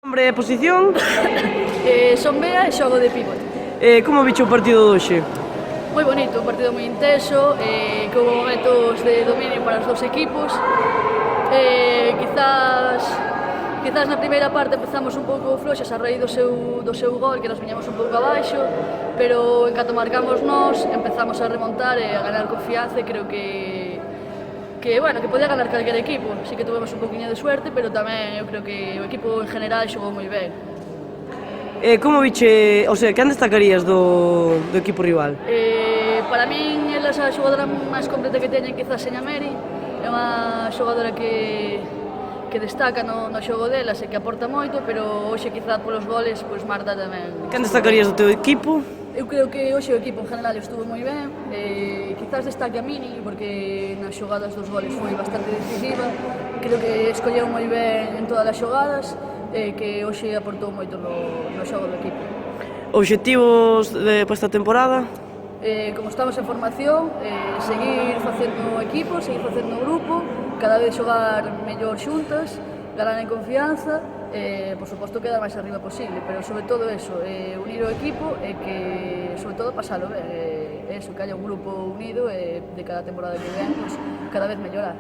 Nombre e posición? Son Bea e xogo de pívot. Como bicho o partido de hoxe? Moi bonito, un partido moi intenso, que houve momentos de dominio para os dous equipos. Quizás na primeira parte empezamos un pouco floxas a raíz do seu gol, que nos viñamos un pouco abaixo, pero en canto marcamos nós, empezamos a remontar e a ganar confianza, e creo que podía ganar calquer equipo. Sí que tuvemos un poquinho de suerte, pero tamén eu creo que o equipo en general xogou moi ben. Como biche, quen destacarías do equipo rival? Para min, ela é a xogadora máis completa que teñen, quizás Seña Meri. É unha xogadora que destaca no xogo delas e que aporta moito, pero hoxe quizás polos goles, pois Marta tamén. Quen destacarías do teu equipo? Eu creo que hoxe o equipo en general estuvo moi ben, quizás destaque a Mini, porque nas xogadas dos goles foi bastante decisiva. Creo que escolleu moi ben en todas as xogadas, que hoxe aportou moito no xogo do equipo. Obxectivos para esta temporada? Como estamos en formación, seguir facendo equipo, seguir facendo grupo, cada vez xogar mellor xuntas, ganar en confianza, por suposto quedar máis arriba posible, pero sobre todo eso, unir o equipo e que, sobre todo, pasalo ben, eso, que haya un grupo unido e de cada temporada que ven, pues, cada vez mellorar.